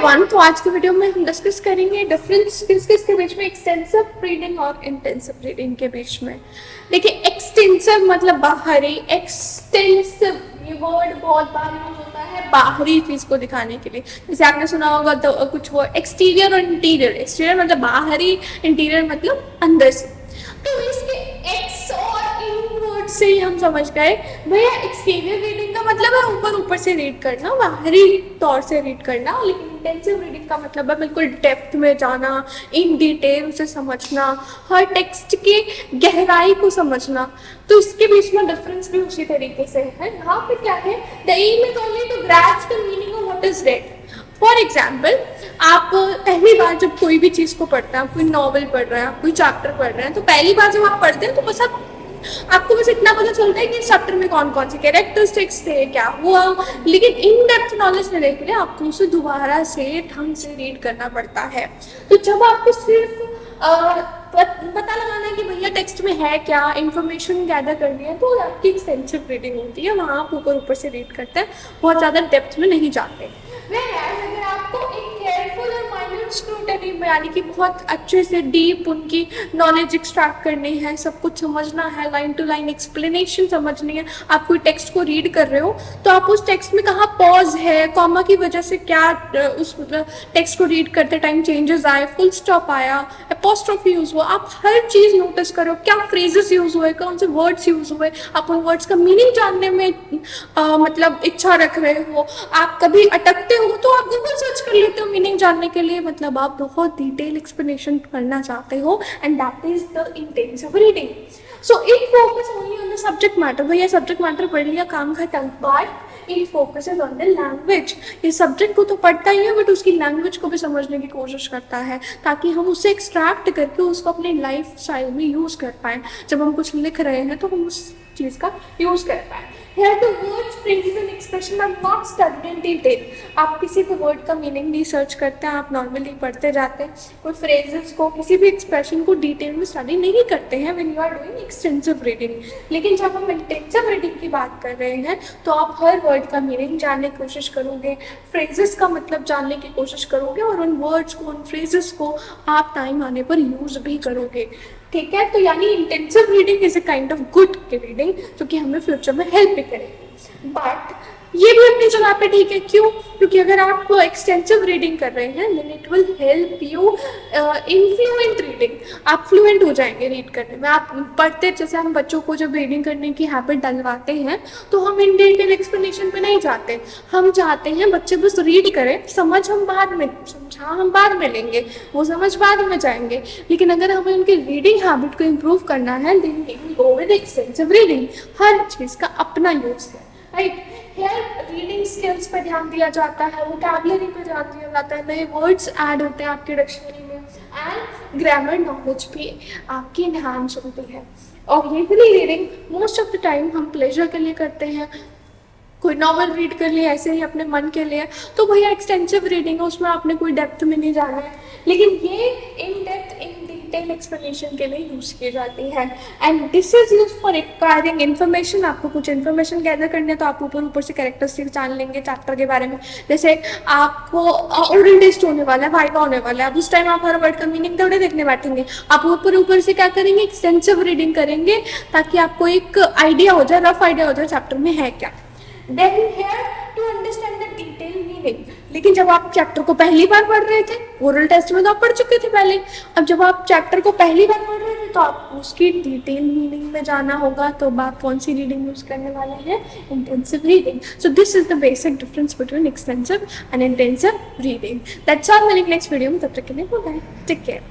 Everyone, तो आज के वीडियो में हम डिस्कस करेंगे डिफरेंस किसके बीच में, एक्सटेंसिव रीडिंग और इंटेंसिव रीडिंग के बीच में। देखिए, एक्सटेंसिव मतलब बाहरी, एक्सटेंसिव ये वर्ड बहुत बार यूज होता है बाहरी चीज को दिखाने के लिए। जैसे आपने सुना होगा तो कुछ वो एक्सटीरियर और इंटीरियर, एक्सटीरियर मतलब बाहरी, इंटीरियर मतलब अंदर से। तो इसके एक्स और इन वर्ड से ही हम समझ गए भैया एक्सटीरियर रीडिंग का मतलब है ऊपर ऊपर से रीड करना, बाहरी तौर से रीड करना, लेकिन इंटेंसिव रीडिंग का मतलब है बिल्कुल डेप्थ में जाना, इन डिटेल से समझना, हर टेक्स्ट की गहराई को समझना। तो इसके बीच में डिफरेंस भी उसी तरीके से है। यहाँ पे क्या है, the aim is only to grasp the meaning of what is read. For example, आप पहली बार जब कोई भी चीज़ को पढ़ते हैं, आप कोई नॉवल पढ़ रहे हैं, आप कोई चैप्टर पढ़ रहे हैं, तो पहली बार जब आप पढ़ते हैं तो बस आपको बस इतना पता चलता है कि इस चैप्टर में कौन कौन से कैरेक्टरिस्टिक्स थे, क्या हुआ, लेकिन इन डेप्थ नॉलेज लेने के लिए आपको उसे दोबारा से ढंग से रीड करना पड़ता है। तो जब आपको सिर्फ पता लगाना है कि भैया टेक्स्ट में है क्या, इन्फॉर्मेशन गैदर करनी है, तो आपकी एक्सटेंसिव रीडिंग होती है। वहाँ आप ऊपर ऊपर से रीड करते हैं, बहुत ज़्यादा डेप्थ में नहीं जाते। अगर आपको एक केयरफुल और माइन्यूट स्क्रूटनी यानी कि बहुत अच्छे से डीप उनकी नॉलेज एक्सट्रैक्ट करनी है, सब कुछ समझना है, लाइन टू लाइन एक्सप्लेनेशन समझनी है, आप कोई टेक्स्ट को रीड कर रहे हो तो आप उस टेक्स्ट में कहाँ पॉज है, कॉमा की वजह से क्या उस टेक्स्ट को रीड करते टाइम चेंजेस आए, फुल स्टॉप आया, एपोस्ट्रोफी यूज हुआ, आप हर चीज़ नोटिस करो, क्या फ्रेजेस यूज हुए, कौन से वर्ड्स यूज हुए, आप उन वर्ड्स का मीनिंग जानने में मतलब इच्छा रख रहे हो, आप कभी अटकते हो तो आप गूगल सर्च कर लेते हो मीनिंग जानने के लिए, मतलब आप बहुत डिटेल एक्सप्लेनेशन करना चाहते हो, and that is the intensive reading. So it focus only on the subject matter. भैया सब्जेक्ट मैटर पढ़ लिया, काम खत्म, but it focuses on the language. ये सब्जेक्ट को तो पढ़ता ही है बट उसकी लैंग्वेज को भी समझने की कोशिश करता है, ताकि हम उसे एक्सट्रैक्ट करके उसको अपने लाइफ स्टाइल में यूज कर पाए। जब हम कुछ लिख रहे हैं तो हम उस चीज का यूज कर पाए। Here the words, phrases and expression are not studied in detail. आप किसी भी वर्ड का मीनिंग नहीं सर्च करते हैं, आप नॉर्मली पढ़ते जाते हैं, कोई फ्रेजेस को, किसी भी एक्सप्रेशन को डिटेल में स्टडी नहीं करते हैं when you are doing extensive reading। लेकिन जब हम इंटेंसिव रीडिंग की बात कर रहे हैं तो आप हर वर्ड का मीनिंग जानने की कोशिश करोगे, फ्रेजेस का मतलब जानने की कोशिश करोगे, और उन वर्ड्स को, उन फ्रेजेस को आप टाइम आने पर यूज भी करोगे। ठीक है, तो यानी intensive reading is a kind of good reading जो कि हमें फ्यूचर में हेल्प भी करेगी। बट ये भी अपनी जगह पे ठीक है, क्यों? क्योंकि अगर आप एक्सटेंसिव रीडिंग कर रहे हैं then it will help you in fluent reading. आप फ्लुएंट हो जाएंगे रीड करने में। आप पढ़ते, जैसे हम बच्चों को जब रीडिंग करने की हैबिट डलवाते हैं तो हम इन डिटेल एक्सप्लेनेशन पे नहीं जाते, हम चाहते हैं बच्चे बस रीड करें, समझ हम बाद में लेंगे, वो समझ बाद में जाएंगे। लेकिन अगर हमें उनकी रीडिंग हैबिट को इम्प्रूव करना है then we will go with extensive reading. हर चीज़ का अपना यूज है, राइट। हेयर रीडिंग स्किल्स पर ध्यान दिया जाता है, वोकैबुलरी पर ध्यान दिया जाता है, नए वर्ड्स ऐड होते हैं आपके डिक्शनरी में, एंड ग्रामर नॉलेज भी आपकी इनहांस होती है। और usually reading most of the time हम प्लेजर के लिए करते हैं, कोई नॉवल रीड कर लिया ऐसे ही अपने मन के लिए, तो भैया एक्सटेंसिव रीडिंग है, उसमें आपने कोई डेप्थ में नहीं जाना है। लेकिन ये in depth, in detail explanation के लिए यूज की जाती है, and this is use for acquiring information. आपको कुछ इन्फॉर्मेशन गैदर करनी है तो आप ऊपर से कैरेक्टरिस्टिक्स जान लेंगे चैप्टर के बारे में। जैसे आपको ओरल टेस्ट होने वाला है, वाइवा होने वाला है, अब उस टाइम आप हर वर्ड का मीनिंग थोड़े देखने बैठेंगे, आप ऊपर से क्या करेंगे, एक्सटेंसिव रीडिंग करेंगे, ताकि आपको एक आइडिया हो जाए, रफ आइडिया हो जाए चैप्टर में है क्या। Then here to understand the detailed meaning। लेकिन जब आप चैप्टर को पहली बार पढ़ रहे थे, ओरल टेस्ट में तो आप पढ़ चुके थे पहले, अब जब आप चैप्टर को पहली बार पढ़ रहे थे तो आपको उसकी डिटेल मीनिंग में जाना होगा, तो आप कौन सी रीडिंग यूज करने वाले हैं, intensive reading. So this is the basic difference between extensive and intensive reading. That's all. मिलेंगे नेक्स्ट वीडियो में, तब तक के लिए बाय, टेक केयर।